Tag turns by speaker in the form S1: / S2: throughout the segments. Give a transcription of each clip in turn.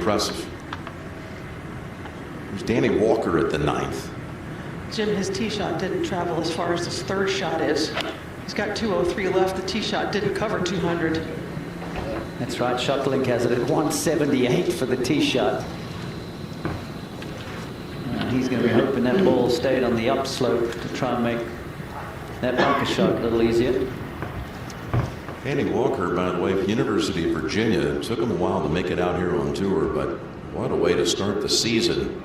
S1: impressive. There's Danny Walker at the 9th.
S2: Jim, his tee shot didn't travel as far as his third shot is. He's got 203 left. The tee shot didn't cover 200.
S3: That's right. ShotLink has it at 178 for the tee shot. And he's going to be hoping that ball stayed on the upslope to try and make that bunker shot a little easier.
S1: Danny Walker, by the way, of University of Virginia. It took him a while to make it out here on tour, but what a way to start the season.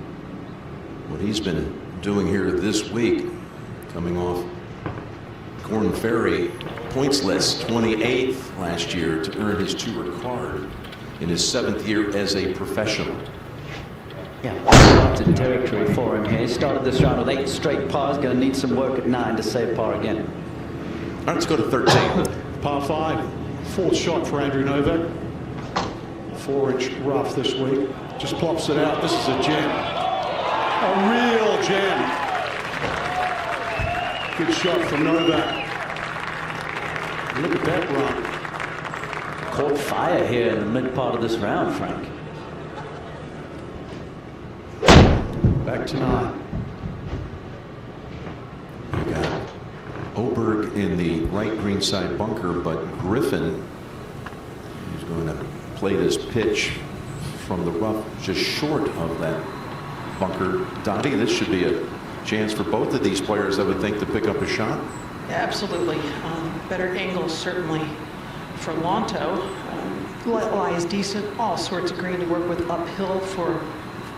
S1: What he's been doing here this week, coming off Corn Ferry points list, 28th last year to earn his tour card in his 7th year as a professional.
S3: Yeah, in territory for him here. He started this round with 8 straight pars. Going to need some work at 9 to save par again.
S1: All right, let's go to 13.
S4: Par 5, 4th shot for Andrew Novak. 4-inch rough this week. Just plops it out. This is a gem. A real gem. Good shot from Novak. Look at that run.
S3: Caught fire here in the mid part of this round, Frank.
S4: Back to 9.
S1: You got Oberg in the right greenside bunker, but Griffin is going to play this pitch from the rough just short of that bunker. Dottie, this should be a chance for both of these players, I would think, to pick up a shot.
S2: Yeah, absolutely. Better angles certainly for Lonto. Lies decent. All sorts of green to work with uphill for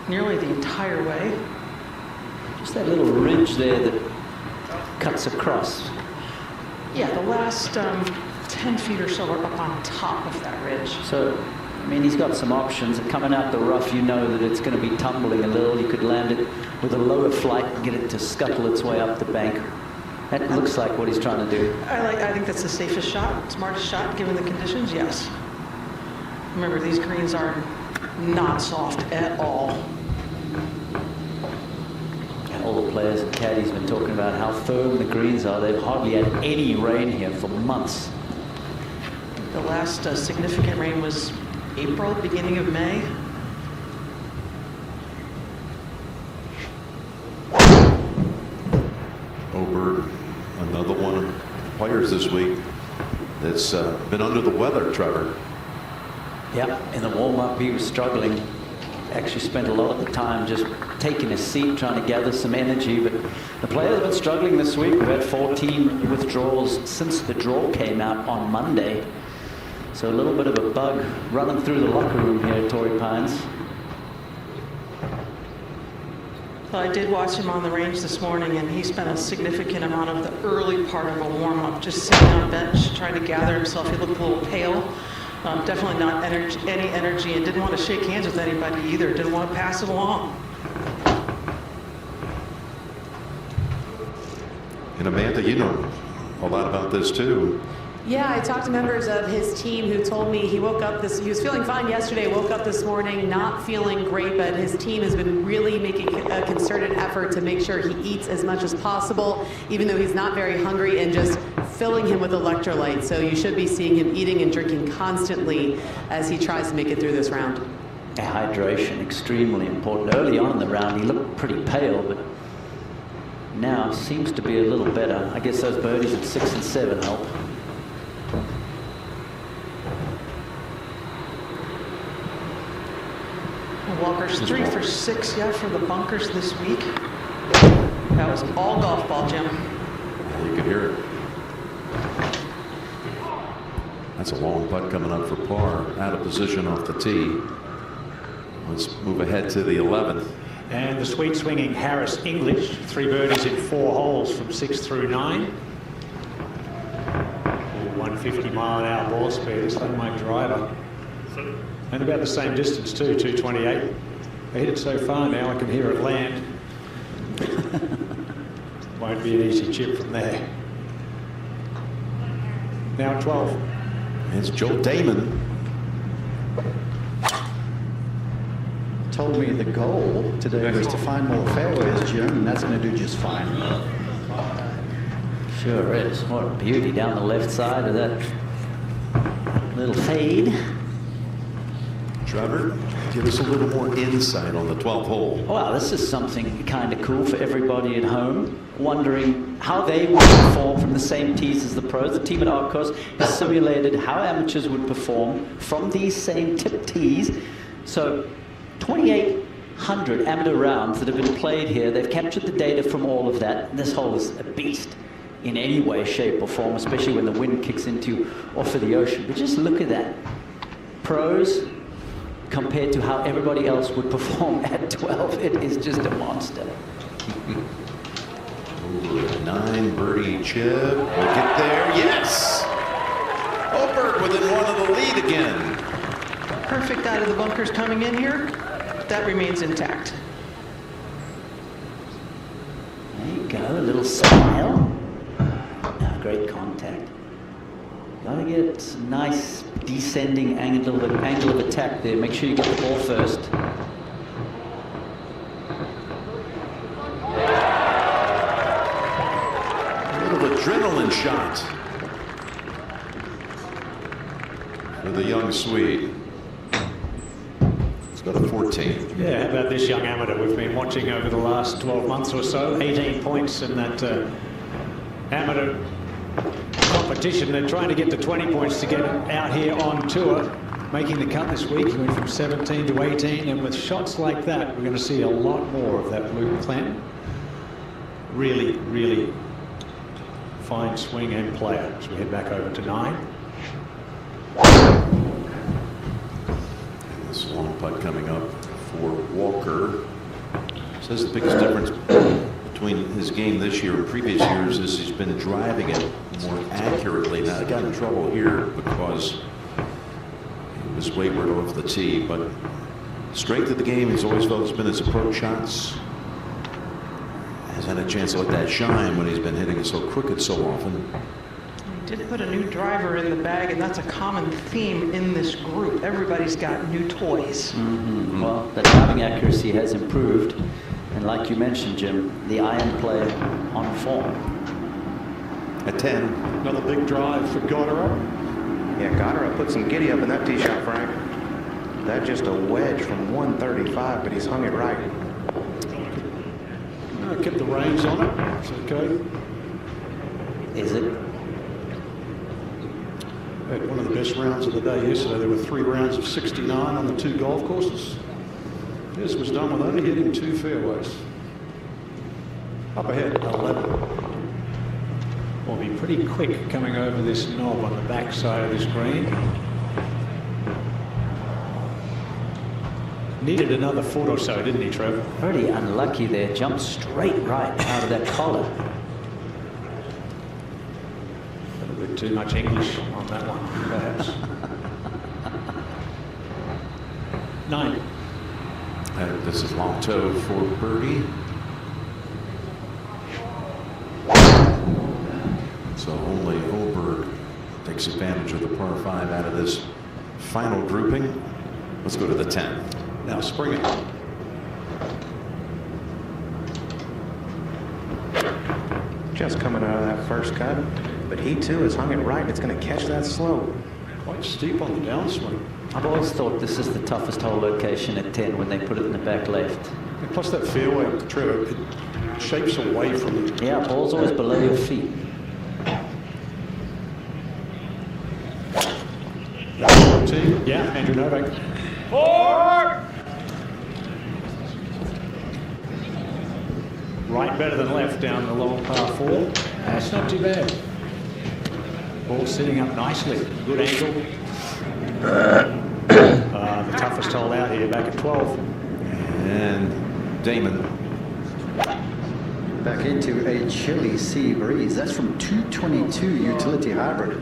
S2: nearly the entire way.
S3: Just that little ridge there that cuts across.
S2: Yeah, the last 10 feet or so are up on top of that ridge.
S3: So, I mean, he's got some options. Coming out the rough, you know that it's going to be tumbling a little. You could land it with a lower flight and get it to scuttle its way up the bank. That looks like what he's trying to do.
S2: I think that's the safest shot, smartest shot given the conditions, yes. Remember, these greens are not soft at all.
S3: All the players and caddies have been talking about how firm the greens are. They've hardly had any rain here for months.
S2: The last significant rain was April, beginning of May.
S1: Oberg, another one of the players this week that's been under the weather, Trevor.
S3: Yeah, in the warm-up he was struggling. Actually spent a lot of the time just taking his seat, trying to gather some energy. But the players have been struggling this week. We've had 14 withdrawals since the draw came out on Monday. So a little bit of a bug running through the locker room here at Torrey Pines.
S2: Well, I did watch him on the range this morning, and he spent a significant amount of the early part of a warm-up just sitting on a bench, trying to gather himself. He looked a little pale. Definitely not any energy, and didn't want to shake hands with anybody either. Didn't want to pass it along.
S1: And Amanda, you know a lot about this too.
S5: Yeah, I talked to members of his team who told me he woke up he was feeling fine yesterday, woke up this morning not feeling great, but his team has been really making a concerted effort to make sure he eats as much as possible, even though he's not very hungry, and just filling him with electrolytes. So you should be seeing him eating and drinking constantly as he tries to make it through this round.
S3: Hydration, extremely important. Early on in the round, he looked pretty pale, but now seems to be a little better. I guess those birdies at 6 and 7 help.
S2: Walker's 3 for 6, yeah, for the bunkers this week. That was all golf ball, Jim.
S1: You could hear it. That's a long putt coming up for par, out of position off the tee. Let's move ahead to the 11th.
S4: And the sweet swinging Harris English, 3 birdies in 4 holes from 6 through 9. 150-mile-an-hour ball speed. It's unlike driver. And about the same distance too, 228. I hit it so far now I can hear it land. Won't be an easy chip from there. Now at 12.
S1: It's Joe Damon.
S6: Told me the goal today was to find more fairways, Jim, and that's going to do just fine.
S3: Sure is. What a beauty down the left side of that little fade.
S1: Trevor, Give us a little more insight on the 12th hole.
S3: Well, this is something kind of cool for everybody at home, wondering how they would perform from the same tees as the pros. The team at Arcos has simulated how amateurs would perform from these same tip tees. So 2,800 amateur rounds that have been played here. They've captured the data from all of that. This hole is a beast in any way, shape, or form, especially when the wind kicks into off of the ocean. But just look at that. Pros compared to how everybody else would perform at 12, it is just a monster.
S1: Over a 9 birdie chip. We'll get there. Yes! Oberg within one of the lead again.
S2: Perfect out of the bunkers coming in here. That remains intact.
S3: There you go, a little smile. Ah, great contact. Gotta get some nice descending angle of attack there. Make sure you get the ball first.
S1: A little adrenaline shot for the young Swede. Let's go to 14.
S4: Yeah, how about this young amateur we've been watching over the last 12 months or so? 18 points in that amateur competition. They're trying to get to 20 points to get out here on tour. Making the cut this week. He went from 17 to 18, and with shots like that, we're going to see a lot more of that blue clan. Really, really fine swing and player. As we head back over to 9.
S1: This long putt coming up for Walker. Says the biggest difference between his game this year and previous years is he's been driving it more accurately. Now, he got in trouble here because he was wayward off the tee, but strength of the game, he's always felt it's been his approach shots. Has had a chance to let that shine when he's been hitting it so crooked so often.
S2: He did put a new driver in the bag, and that's a common theme in this group. Everybody's got new toys.
S3: Well, the driving accuracy has improved. And like you mentioned, Jim, the iron play on form.
S1: At 10.
S4: Another big drive for Goddard.
S7: Yeah, Goddard put some giddy up in that tee shot, Frank. That's just a wedge from 135, but he's hung it right.
S4: Kept the reins on it. It's okay.
S3: Is it?
S4: Had one of the best rounds of the day yesterday. There were 3 rounds of 69 on the 2 golf courses. This was done with only hitting 2 fairways. Up ahead, 11. Will be pretty quick coming over this knob on the back side of this green. Needed another foot or so, didn't he, Trevor?
S3: Pretty unlucky there. Jumped straight right out of that collar.
S4: A little bit too much English on that one, perhaps. 9.
S1: This is long toe for birdie. So only Oberg takes advantage of the par 5 out of this final grouping. Let's go to the 10.
S4: Now spring it.
S7: Just coming out of that first cut, but he too has hung it right. It's going to catch that slope.
S4: Quite steep on the downswing.
S3: I've always thought this is the toughest hole location at 10 when they put it in the back left.
S4: And plus that fairway, Trevor, it shapes away from it.
S3: Yeah, ball's always below your feet.
S4: Yeah, Andrew Novak.
S8: 4.
S4: Right better than left down the long par 4. That's not too bad. Ball sitting up nicely. Good angle. The toughest hole out here back at 12.
S1: And Damon.
S6: Back into a chilly sea breeze. That's from 222 utility hybrid.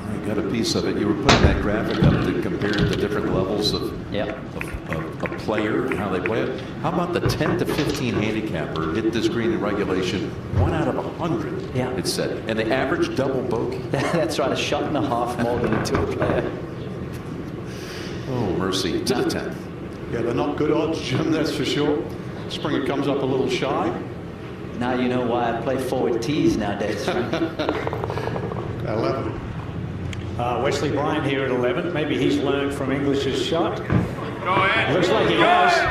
S1: I got a piece of it. You were putting that graphic up to compare the different levels of a player and how they play it. How about the 10 to 15 handicapper hit this green in regulation 1 out of 100?
S3: Yeah.
S1: It said, and the average double bogey.
S3: That's right, a shot and a half more than a tour player.
S1: Oh mercy, to the 10th.
S4: Yeah, they're not good odds, Jim, that's for sure. Springer comes up a little shy.
S3: Now you know why I play forward tees nowadays, Frank.
S4: 11. Wesley Bryant here at 11. Maybe he's learned from English's shot.
S8: Go ahead.
S4: Looks like he
S8: Go
S4: has.
S8: ahead,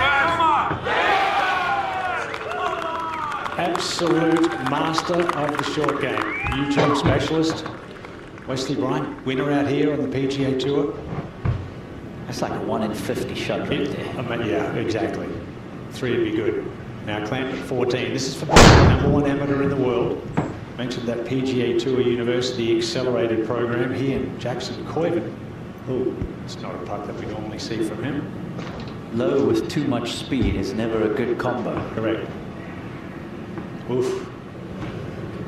S8: come on.
S4: Absolute master of the short game. YouTube specialist. Wesley Bryant, winner out here on the PGA Tour.
S3: That's like a 1 in 50 shot right there.
S4: Yeah, exactly. 3 would be good. Now Clanton at 14. This is for the #1 amateur in the world. Mentioned that PGA Tour University accelerated program here in Jackson Coyven. Oh, it's not a putt that we normally see from him.
S3: Low with too much speed is never a good combo.
S4: Correct. Oof.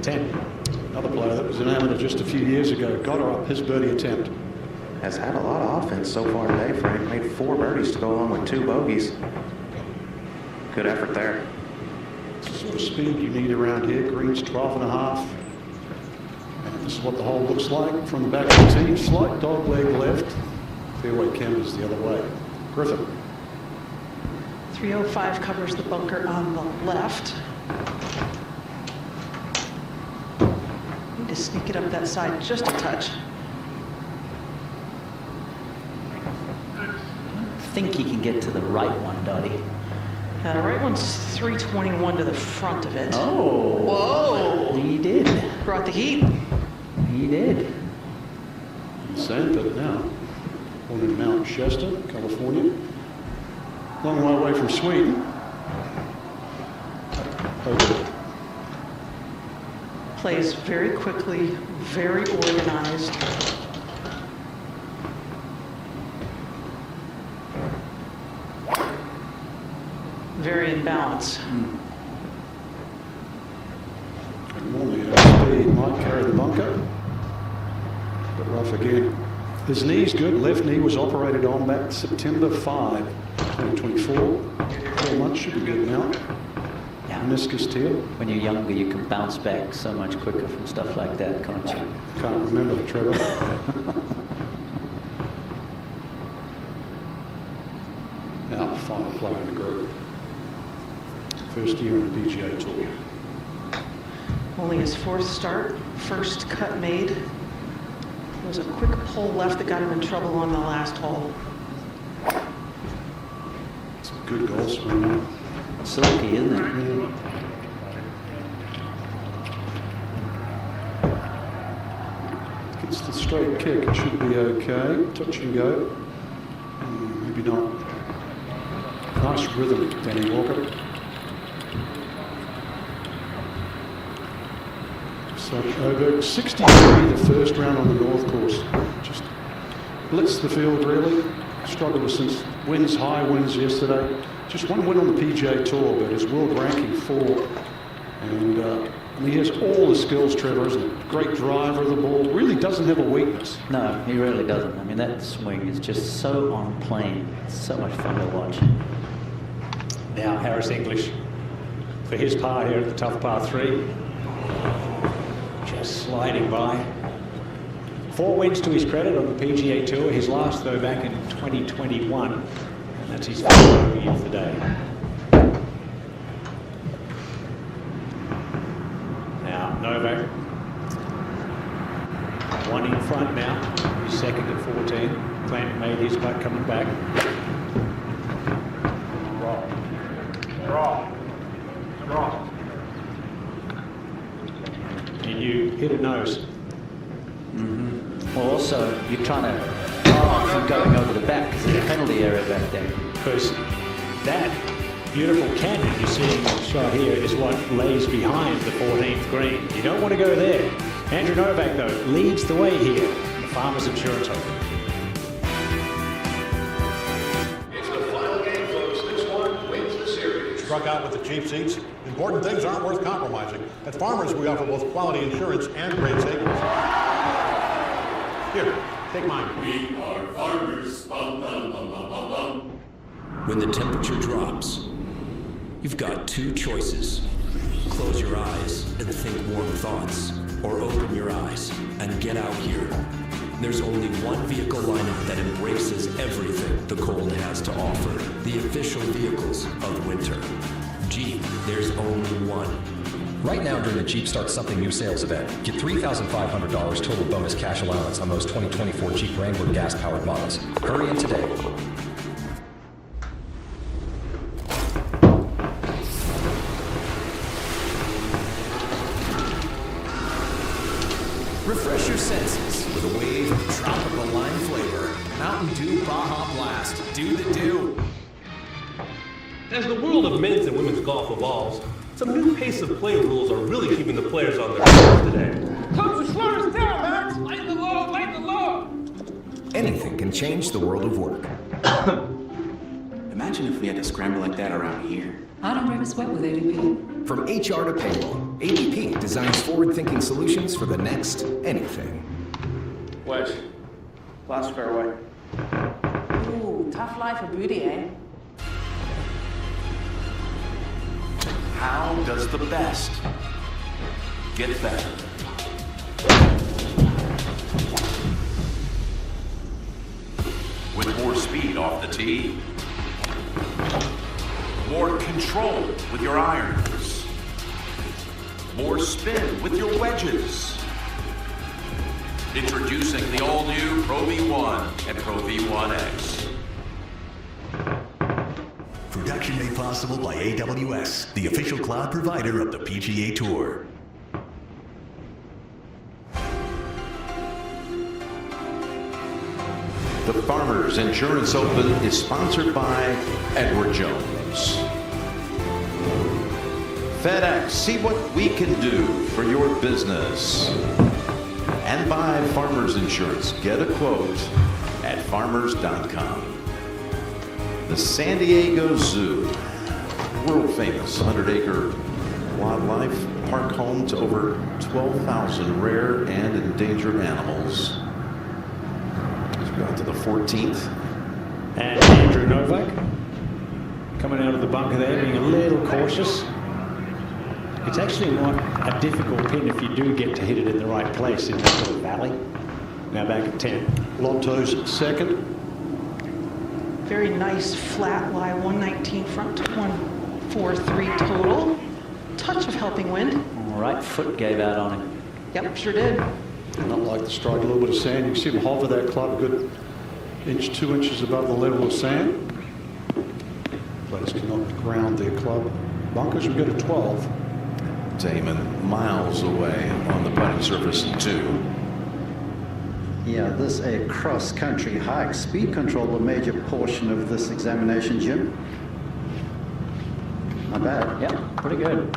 S4: 10.
S6: Another player that was an amateur just a few years ago got her up his birdie attempt.
S7: Has had a lot of offense so far today, Frank. Made 4 birdies to go along with 2 bogeys. Good effort there.
S6: It's the sort of speed you need around here. Green's 12.5. And this is what the hole looks like from the back of the tee. Slight dog leg left. Fairway canvas the other way. Griffin.
S2: 305 covers the bunker on the left. Need to sneak it up that side just a touch.
S3: I think he can get to the right one, Dottie.
S2: The right one's 321 to the front of it.
S3: Oh.
S2: Whoa!
S3: He did.
S2: Brought the heat.
S3: He did.
S6: Sandpit now. Born in Mount Shasta, California. Long way away from Sweden. Okay.
S2: Plays very quickly, very organized. Very in balance.
S6: Normally speed might carry the bunker, but rough again. His knee's good. Left knee was operated on back September 5, 2024. 4 months should be good now.
S3: Yeah.
S6: Meniscus tear.
S3: When you're younger, you can bounce back so much quicker from stuff like that, can't you?
S6: Can't remember, Trevor. Now the final player in the group. First year in the PGA Tour.
S2: Only his 4th start, first cut made. There was a quick pull left that got him in trouble on the last hole.
S6: It's a good goal swing.
S3: Silky, isn't it?
S6: Yeah. Gets the straight kick, it should be okay. Touch and go. Maybe not. Nice rhythm, Danny Walker. So over 63 the first round on the North Course. Just blitzed the field really. Struggled since high wins yesterday. Just 1 win on the PGA Tour, but his world ranking 4. And he has all the skills, Trevor, isn't it? Great driver of the ball. Really doesn't have a weakness.
S3: No, he really doesn't. I mean, that swing is just so on plane. It's so much fun to watch.
S4: Now Harris English for his par here at the tough par 3. Just sliding by. 4 wins to his credit on the PGA Tour. His last, though, back in 2021. And that's his first bogey of the day. Now, Novak. 1 in front now. He's second at 14. Clanton made his putt coming back.
S8: Draw.
S4: And you hit a nose.
S3: Well, also, you're trying to cut off from going over the back because there's a penalty area back there.
S4: Because that beautiful canyon you're seeing shot here is what lays behind the 14th green. You don't want to go there. Andrew Novak, though, leads the way here. The Farmers Insurance Home.
S9: It's the final game, folks. This one wins the series.
S10: Struck out with the cheap seats. Important things aren't worth compromising. At Farmers, we offer both quality insurance and great savings. Here, take mine.
S9: We are farmers. Bum, bum, bum, bum, bum, bum.
S11: When the temperature drops, you've got 2 choices. Close your eyes and think warm thoughts, or open your eyes and get out here. There's only one vehicle lineup that embraces everything the cold has to offer. The official vehicles of winter. Jeep, there's only one.
S12: Right now during the Jeep Start Something New sales event, get $3,500 total bonus cash allowance on most 2024 Jeep Wrangler gas-powered models. Hurry in today.
S11: Refresh your senses with a wave of tropical lime flavor. Mountain Dew Baja Blast. Do the do.
S13: As the world of men's and women's golf evolves, some new pace of play rules are really keeping the players on their toes today.
S8: Coach, slow us down, Max. Lighten the load, lighten the load.
S11: Anything can change the world of work.
S7: Imagine if we had to scramble like that around here.
S14: I don't break a sweat with ADP.
S11: From HR to payroll, ADP designs forward-thinking solutions for the next anything.
S7: Wedge. Last fairway.
S14: Ooh, tough life for booty, eh?
S1: How does the best get better? With more speed off the tee, more control with your irons, more spin with your wedges. Introducing the all-new Pro V1 and Pro V1X.
S15: Production made possible by AWS, the official cloud provider of the PGA Tour.
S1: The Farmers Insurance Open is sponsored by Edward Jones. FedEx, see what we can do for your business. And by Farmers Insurance, get a quote at farmers.com. The San Diego Zoo, world famous 100-acre wildlife park home to over 12,000 rare and endangered animals. Got to the 14th.
S4: And Andrew Novak coming out of the bunker there, being a little cautious. It's actually not a difficult pin if you do get to hit it in the right place in that little valley. Now back at 10.
S6: Lonto's second.
S2: Very nice flat lie, 119 front to 143 total. Touch of helping wind.
S3: Right foot gave out on him.
S2: Yep, sure did.
S6: Not like the strike, a little bit of sand. You can see him hover that club a good inch, 2 inches above the level of sand. Players cannot ground their club. Bunkers, we go to 12.
S1: Damon miles away on the putting surface, 2.
S16: Yeah, this a cross-country hike. Speed control a major portion of this examination, Jim. Not bad.
S3: Yeah, pretty good.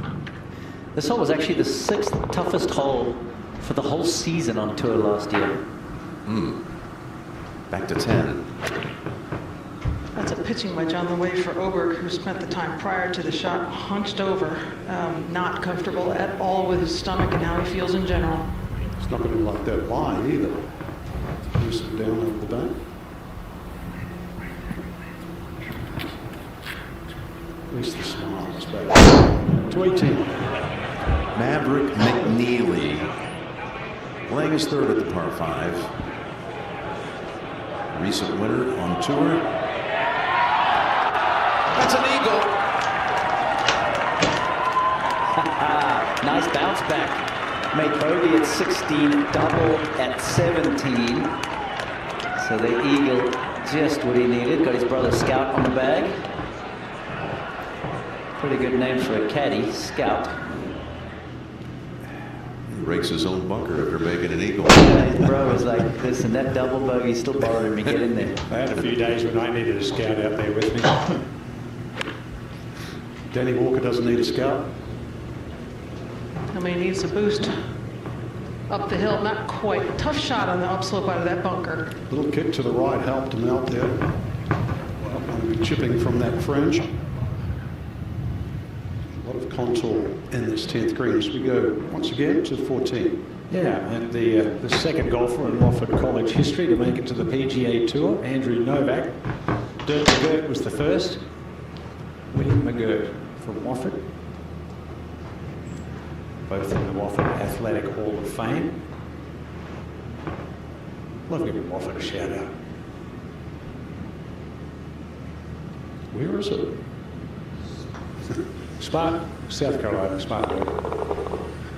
S3: This hole was actually the 6th toughest hole for the whole season on tour last year.
S1: Back to 10.
S2: That's a pitching wedge on the way for Oberg, who spent the time prior to the shot hunched over, not comfortable at all with his stomach and how he feels in general.
S6: It's not going to be like that line either. Loose it down over the back. At least the smile is back. To 18.
S1: Maverick McNeely playing his third at the par 5. Recent winner on tour. That's an eagle.
S3: Nice bounce back. Made bogey at 16, double at 17. So the eagle just what he needed. Got his brother Scout on the bag. Pretty good name for a caddy, Scout.
S1: He rakes his own bunker after making an eagle.
S3: His bro was like, listen, that double bogey still bothering me. Get in there.
S4: I had a few days when I needed a Scout out there with me.
S6: Danny Walker doesn't need a Scout.
S2: I mean, he needs a boost up the hill. Not quite. Tough shot on the upslope out of that bunker.
S6: Little kick to the right helped him out there. Well, going to be chipping from that fringe. A lot of contour in this 10th green as we go once again to 14.
S4: Yeah, and the second golfer in Wofford College history to make it to the PGA Tour, Andrew Novak. Dirk McGirt was the first. William McGirt from Wofford. Both in the Wofford Athletic Hall of Fame. Love giving Wofford a shout out.
S6: Where is it?
S4: Smart, South Carolina, Smart.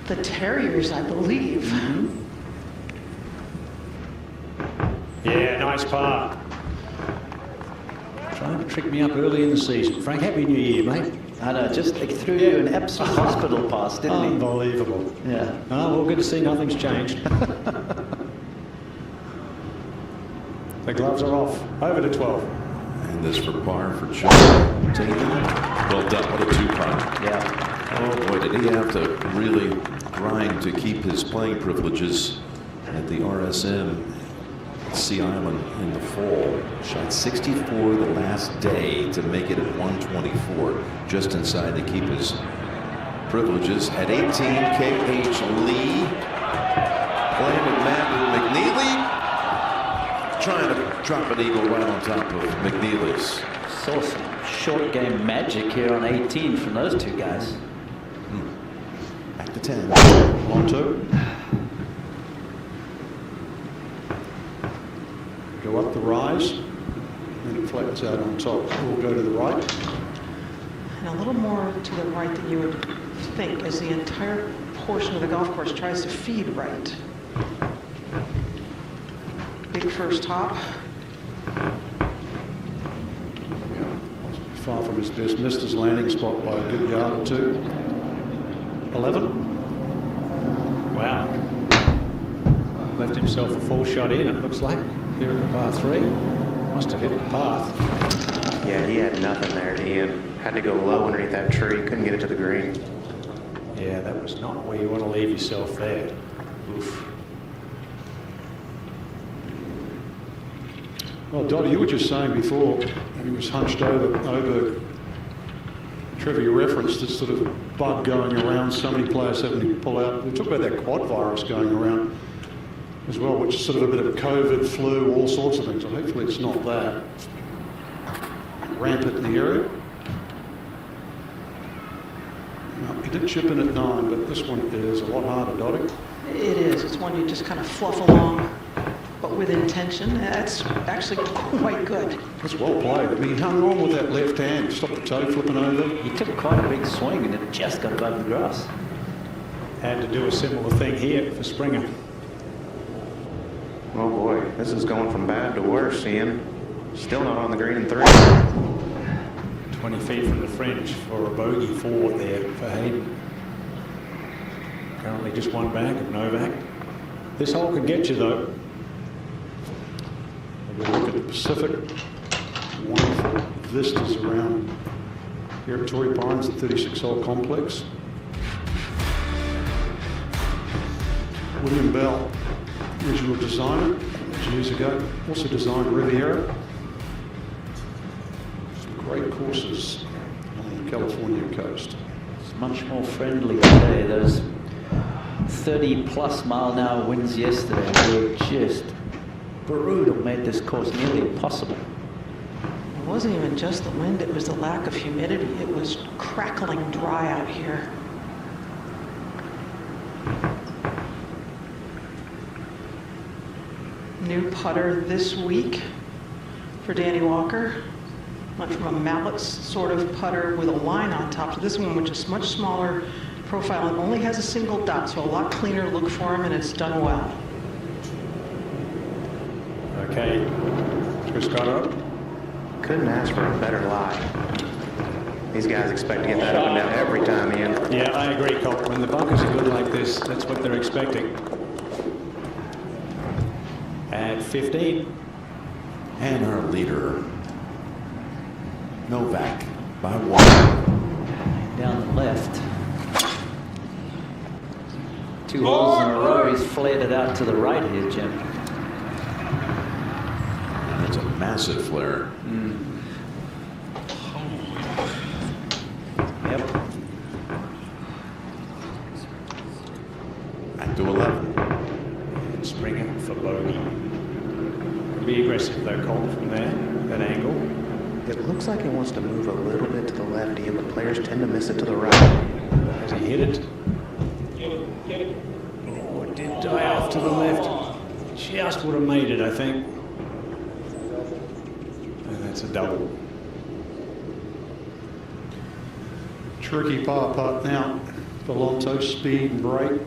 S2: the Terriers, I believe.
S4: Yeah, nice par. Trying to trick me up early in the season. Frank, Happy New Year, mate.
S3: I know, just threw you an Epsom hospital pass, didn't he?
S4: Unbelievable.
S3: Yeah.
S4: Oh, well, good to see nothing's changed. The gloves are off. Over to 12.
S1: And this for par for Joe. Well done. What a two-putt.
S3: Yeah.
S1: Oh, boy, did he have to really grind to keep his playing privileges at the RSM Sea Island in the fall. Shot 64 the last day to make it at 124, just inside to keep his privileges. At 18, K.H. Lee playing with Matt McNeely, trying to drop an eagle right on top of McNeely's.
S3: Saw some short game magic here on 18 from those two guys.
S1: Back to 10.
S6: On 2. Go up the rise, and it flattens out on top. We'll go to the right.
S2: And a little more to the right than you would think, as the entire portion of the golf course tries to feed right. Big first hop.
S6: Far from his best. Missed his landing spot by a good yard or 2. 11.
S4: Wow. Left himself a full shot in, it looks like. Here at the par 3. Must have hit the path.
S7: Yeah, he had nothing there, Ian. Had to go low underneath that tree. Couldn't get it to the green.
S4: Yeah, that was not where you want to leave yourself there. Oof.
S6: Well, Dottie, you were just saying before, he was hunched over. Trevor, you referenced this sort of bug going around, so many players having to pull out. We talk about that quad virus going around as well, which is sort of a bit of COVID, flu, all sorts of things. So hopefully it's not that. Rampant in the area. No, he did chip in at 9, but this one is a lot harder, Dottie.
S2: It is. It's one you just kind of fluff along, but with intention. That's actually quite good.
S6: That's well played. I mean, he hung on with that left hand, stopped the toe flipping over.
S3: He took quite a big swing and it just got above the grass.
S4: Had to do a similar thing here for Springer.
S7: Oh boy, this is going from bad to worse, Ian. Still not on the green in 3.
S4: 20 feet from the fringe for a bogey 4 there for Hayden. Currently just one back of Novak. This hole could get you though.
S6: We'll look at the Pacific. Wonderful vistas around here at Torrey Pines, the 36-hole complex. William Bell, original designer, years ago, also designed Riviera. Some great courses on the California coast.
S3: It's much more friendly today. Those 30+ mile-an-hour winds yesterday were just brutal, made this course nearly impossible.
S2: It wasn't even just the wind, it was the lack of humidity. It was crackling dry out here. New putter this week for Danny Walker. Went from a mallet sort of putter with a line on top to this one, which is much smaller profile and only has a single dot, so a lot cleaner look for him, and it's done well.
S4: Okay, Chris Carter.
S7: Couldn't ask for a better lie. These guys expect to get that up and down every time, Ian.
S4: Yeah, I agree, Colt. When the bunkers are good like this, that's what they're expecting. At 15.
S1: And our leader, Novak, by 1.
S3: Down the left. 2 holes in a row. He's flared it out to the right here, Jim.
S1: That's a massive flare.
S3: Yep.
S1: Back to 11.
S4: And Springer for bogey. Could be aggressive though, Colt, from there, that angle.
S7: It looks like he wants to move a little bit to the left, Ian, but players tend to miss it to the right.
S4: As he hit it. Oh, it did die off to the left. Just would have made it, I think. And that's a double.
S6: Tricky par putt now. Volonto, speed and brake.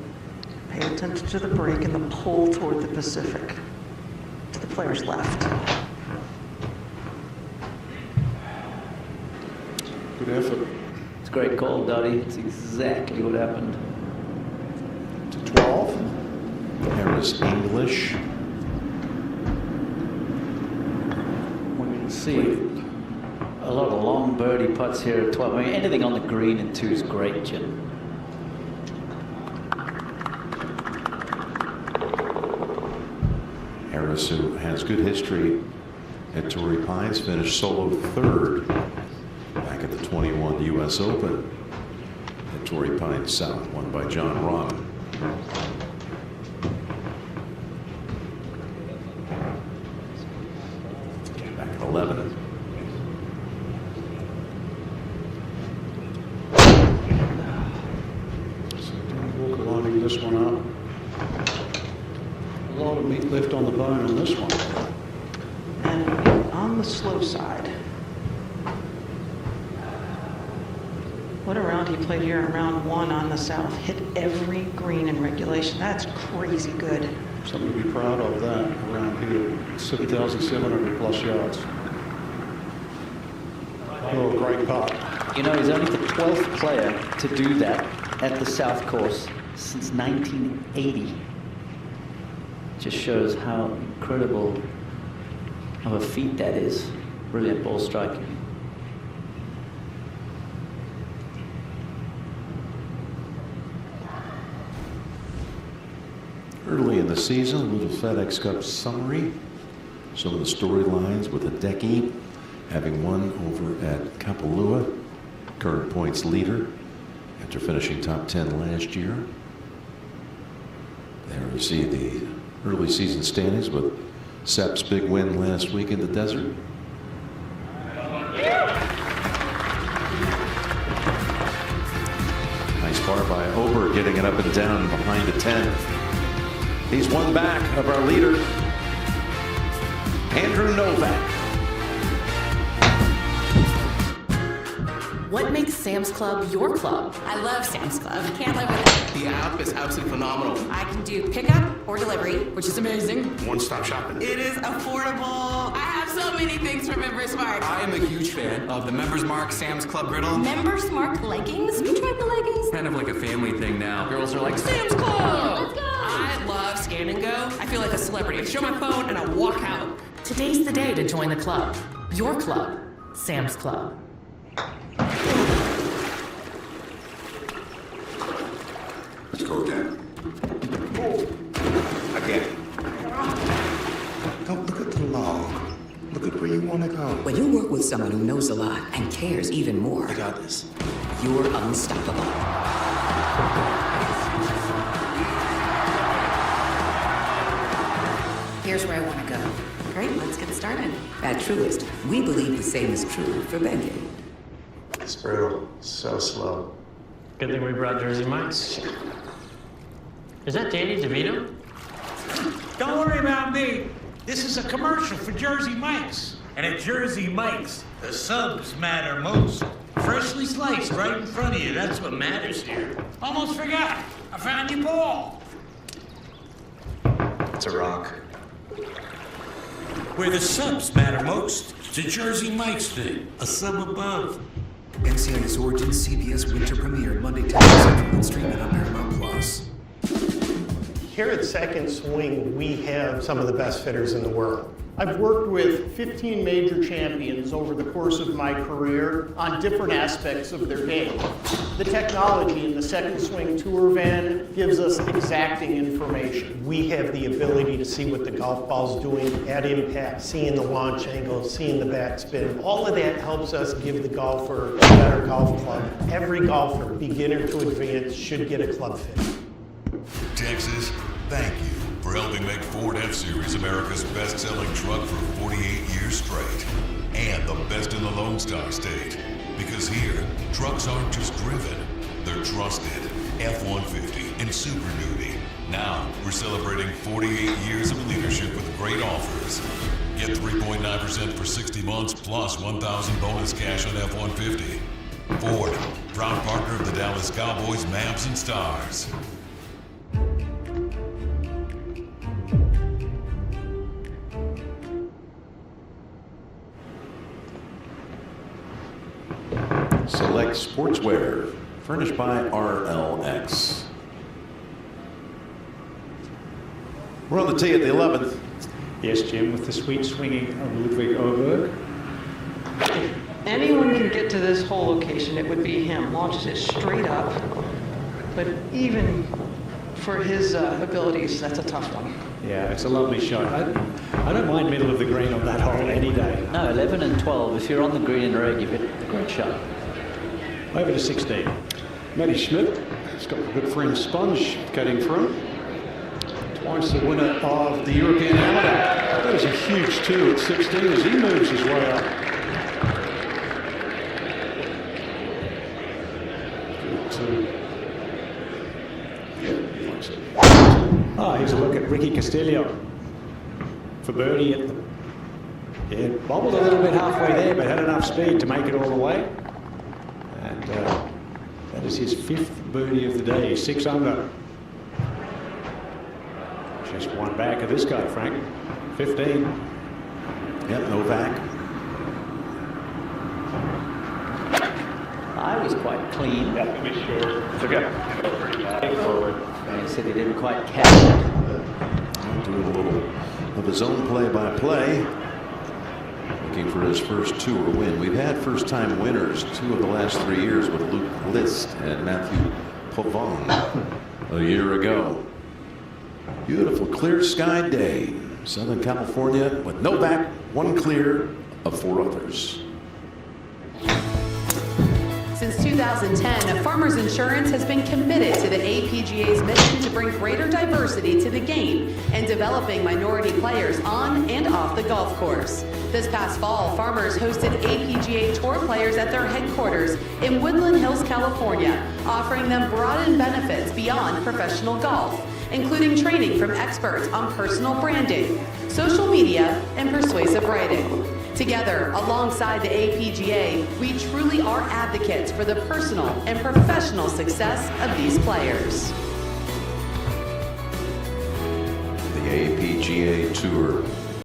S2: Pay attention to the brake and the pull toward the Pacific, to the player's left.
S6: Good effort.
S3: It's a great call, Dottie. It's exactly what happened.
S6: To 12.
S1: Harris English.
S3: We can see a lot of long birdie putts here at 12. I mean, anything on the green in 2 is great, Jim.
S1: Harris, who has good history at Torrey Pines, finished solo 3rd back at the 21 U.S. Open at Torrey Pines South, won by John Rahm. Back at 11.
S6: Walker lining this one up. A lot of meat left on the bone on this one.
S2: And on the slow side. What a round he played here in round 1 on the South. Hit every green in regulation. That's crazy good.
S6: Something to be proud of that around here. 7,700 plus yards. Oh, great putt.
S3: You know, he's only the 12th player to do that at the South Course since 1980. Just shows how incredible of a feat that is. Brilliant ball striking.
S1: Early in the season, a little FedEx Cup summary. Some of the storylines with Hideki having won over at Kapalua, current points leader after finishing top 10 last year. There we see the early season standings with Sepp's big win last week in the desert. Nice par by Ober, getting it up and down behind the 10. He's one back of our leader, Andrew Novak.
S17: What makes Sam's Club your club?
S18: I love Sam's Club. Can't live without it.
S19: The app is absolutely phenomenal.
S18: I can do pickup or delivery, which is amazing.
S19: One-stop shopping.
S18: It is affordable. I have so many things from Members Mark.
S19: I am a huge fan of the Members Mark Sam's Club griddle.
S18: Members Mark leggings? Have you tried the leggings?
S19: Kind of like a family thing now. Girls are like, Sam's Club! Let's go! I love Scan and Go. I feel like a celebrity. I show my phone and I walk out.
S17: Today's the day to join the club. Your club, Sam's Club.
S20: Let's go, Dad. Again. Don't look at the log. Look at where you want to go.
S21: When you work with someone who knows a lot and cares even more,
S20: I got this.
S21: You're unstoppable.
S18: Here's where I want to go. Great, let's get started.
S21: At Truist, we believe the same is true for banking.
S20: It's brutal. So slow.
S22: Good thing we brought Jersey Mike's. Is that Danny DeVito?
S8: Don't worry about me. This is a commercial for Jersey Mike's. And at Jersey Mike's, the subs matter most. Freshly sliced right in front of you. That's what matters here. Almost forgot. I found your ball.
S20: It's a rock.
S8: Where the subs matter most, it's a Jersey Mike's thing. A sub above.
S21: NCIS Origins CBS Winter Premiere, Monday, 10 Central, and streaming on Paramount Plus.
S23: Here at Second Swing, we have some of the best fitters in the world. I've worked with 15 major champions over the course of my career on different aspects of their game. The technology in the Second Swing Tour van gives us exacting information. We have the ability to see what the golf ball's doing at impact, seeing the launch angle, seeing the backspin. All of that helps us give the golfer a better golf club. Every golfer, beginner to advanced, should get a club fit.
S15: Texas, thank you for helping make Ford F-Series America's best-selling truck for 48 years straight. And the best in the Lone Star State. Because here, trucks aren't just driven, they're trusted. F-150 and Super Duty. Now, we're celebrating 48 years of leadership with great offers. Get 3.9% for 60 months plus $1,000 bonus cash on F-150. Ford, proud partner of the Dallas Cowboys, Mavs, and Stars.
S1: Select Sportswear, furnished by RLX. We're on the tee at the 11th.
S4: Yes, Jim, with the sweet swinging of Ludwig Oberg.
S2: Anyone can get to this hole location, it would be him. Launches it straight up. But even for his abilities, that's a tough one.
S4: Yeah, it's a lovely shot. I don't mind middle of the green on that hole any day.
S3: No, 11 and 12. If you're on the green and reg, you've hit a great shot.
S4: Over to 16.
S6: Matty Schmidt has got a good friend Sponge cutting for him. Twice the winner of the European Amateur. That is a huge 2 at 16 as he moves his way up. Good 2.
S4: Oh, here's a look at Ricky Castillo for birdie at the... Yeah, bobbled a little bit halfway there, but had enough speed to make it all the way. And that is his 5th birdie of the day, 6 under. Just one back of this guy, Frank. 15.
S1: Yep, Novak.
S3: I was quite clean.
S5: Yeah, to be sure. It's okay. Forward.
S3: He said he didn't quite catch it.
S1: Doing a little of his own play-by-play. Looking for his first tour win. We've had first-time winners 2 of the last 3 years with Luke List and Matthew Pavone a year ago. Beautiful clear sky day. Southern California with Novak, 1 clear of 4 others.
S14: Since 2010, Farmers Insurance has been committed to the APGA's mission to bring greater diversity to the game and developing minority players on and off the golf course. This past fall, Farmers hosted APGA Tour players at their headquarters in Woodland Hills, California, offering them broadened benefits beyond professional golf, including training from experts on personal branding, social media, and persuasive writing. Together, alongside the APGA, we truly are advocates for the personal and professional success of these players.
S1: The APGA Tour